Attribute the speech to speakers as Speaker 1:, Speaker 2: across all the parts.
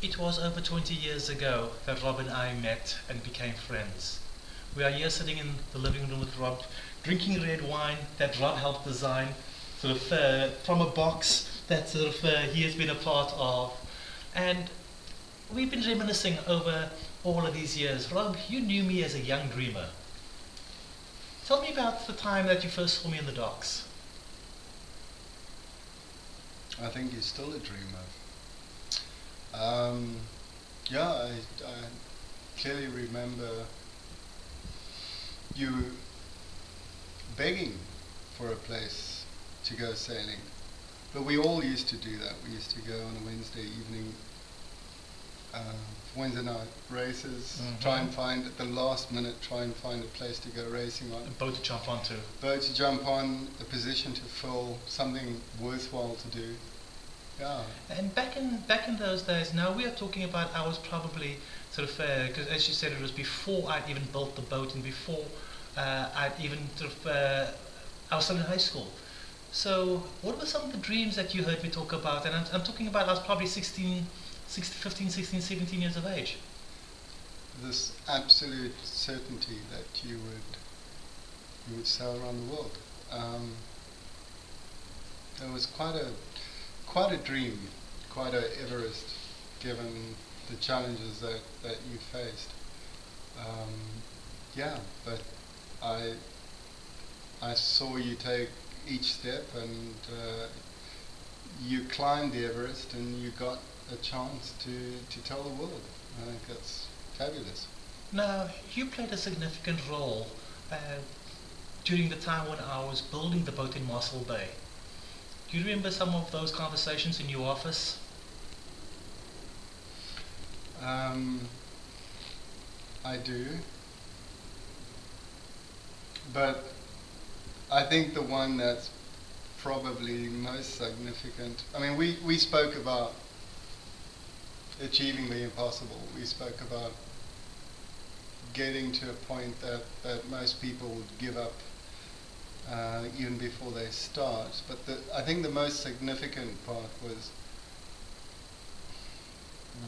Speaker 1: It was over 20 years ago that Rob and I met and became friends. We are here sitting in the living room with Rob, drinking red wine that Rob helped design, from a box that he has been a part of. And we've been reminiscing over all of these years. Rob, you knew me as a young dreamer. Tell me about the time that you first saw me in the docks.
Speaker 2: I think you're still a dreamer. Yeah, I clearly remember you begging for a place to go sailing. But we all used to do that. We used to go on a Wednesday evening, Wednesday night races, try and find, at the last minute, try and find a place to go racing on.
Speaker 1: A boat to jump onto.
Speaker 2: Boat to jump on, a position to fill, something worthwhile to do. Yeah.
Speaker 1: And back in those days, now we are talking about, I was probably because as you said, it was before I'd even built the boat and before I'd even I was still in high school. So what were some of the dreams that you heard me talk about? And I'm talking about I was probably 15, 16, 17 years of age.
Speaker 2: This absolute certainty that you would sail around the world. It was quite a dream, quite a Everest, given the challenges that you faced. Yeah, but I saw you take each step, and you climbed the Everest, and you got a chance to tell the world. I think that's fabulous.
Speaker 1: Now, you played a significant role during the time when I was building the boat in Mossel Bay. Do you remember some of those conversations in your office?
Speaker 2: I do. But I think the one that's probably most significant, I mean, we spoke about achieving the impossible. We spoke about getting to a point that most people would give up even before they start. But I think the most significant part was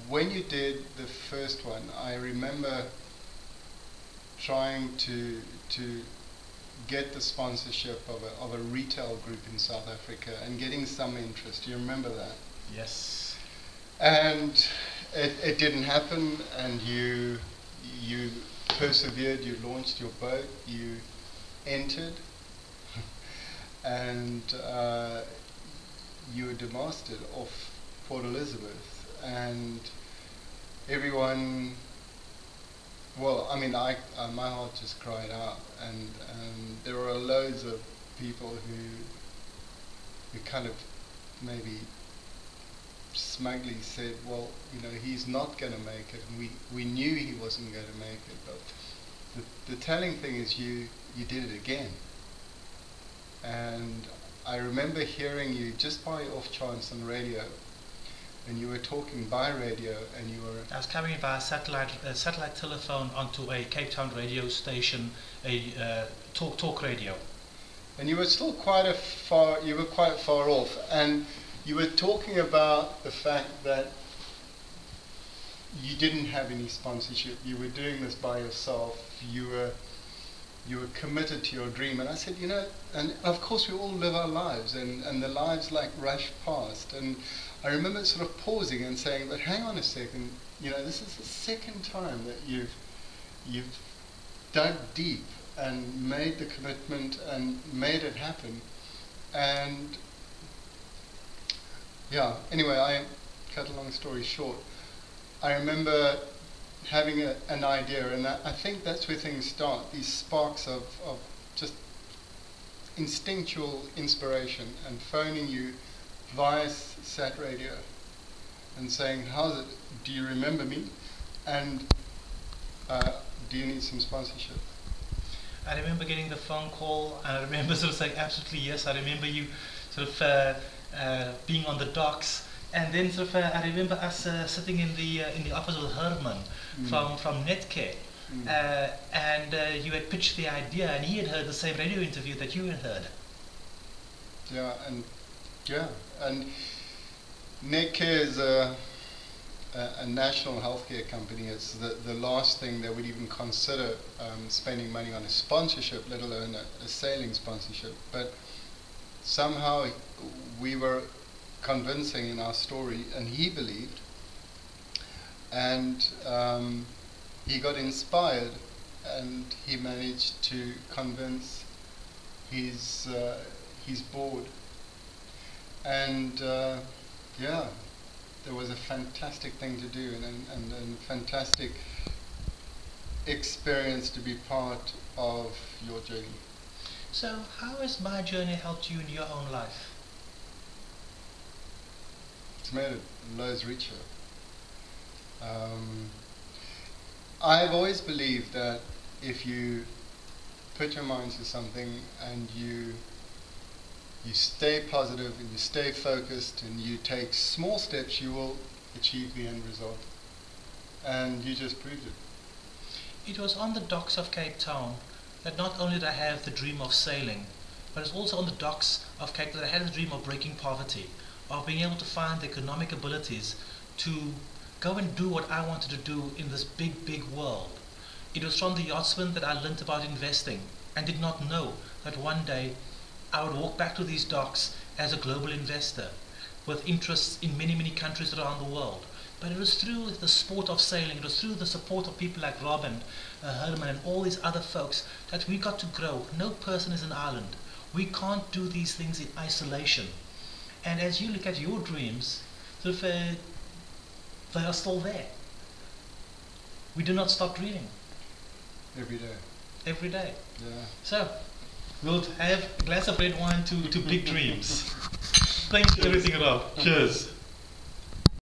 Speaker 2: when you did the first one. I remember trying to get the sponsorship of a retail group in South Africa and getting some interest. Do you remember that?
Speaker 1: Yes.
Speaker 2: And it didn't happen, and you persevered, you launched your boat, you entered, and you were demasted off Port Elizabeth, and everyone, well, I mean, my heart just cried out, and there were loads of people who kind of maybe smugly said, well, you know, he's not going to make it, and we knew he wasn't going to make it, but the telling thing is you did it again. And I remember hearing you just by off chance on radio, and you were talking by radio, and you were...
Speaker 1: I was carrying by a satellite telephone onto a Cape Town radio station, a talk radio.
Speaker 2: And you were still quite far off, and you were talking about the fact that you didn't have any sponsorship. You were doing this by yourself. You were committed to your dream. And I said, you know, and of course we all live our lives, and the lives like rush past. And I remember sort of pausing and saying, but hang on a second, you know, this is the second time that you've dug deep and made the commitment and made it happen. And yeah, anyway, I cut a long story short. I remember having an idea, and I think that's where things start, these sparks of just instinctual inspiration, and phoning you via sat radio and saying, how's it, do you remember me, and do you need some sponsorship?
Speaker 1: I remember getting the phone call, and I remember sort of saying absolutely yes. I remember you sort of being on the docks, and then sort of I remember us sitting in the office with Herman from Netcare, and you had pitched the idea, and he had heard the same radio interview that you had heard.
Speaker 2: Yeah, and Netcare a national healthcare company, it's the last thing they would even consider spending money on a sponsorship, let alone a sailing sponsorship. But somehow we were convincing in our story, and he believed, and he got inspired, and he managed to convince his board, and yeah, it was a fantastic thing to do, and a fantastic experience to be part of your journey.
Speaker 1: So how has my journey helped you in your own life?
Speaker 2: It's made it loads richer. I've always believed that if you put your mind to something and you stay positive and you stay focused and you take small steps, you will achieve the end result. And you just proved it.
Speaker 1: It was on the docks of Cape Town that not only did I have the dream of sailing, but it's also on the docks of Cape Town that I had the dream of breaking poverty, of being able to find the economic abilities to go and do what I wanted to do in this big, big world. It was from the yachtsman that I learnt about investing and did not know that one day I would walk back to these docks as a global investor with interests in many, many countries around the world. But it was through the sport of sailing, it was through the support of people like Rob and Herman and all these other folks that we got to grow. No person is an island. We can't do these things in isolation. And as you look at your dreams, they are still there. We do not stop dreaming.
Speaker 2: Every day.
Speaker 1: Every day.
Speaker 2: Yeah.
Speaker 1: So, we'll have a glass of red wine to big dreams. Thanks for everything, Rob. Cheers.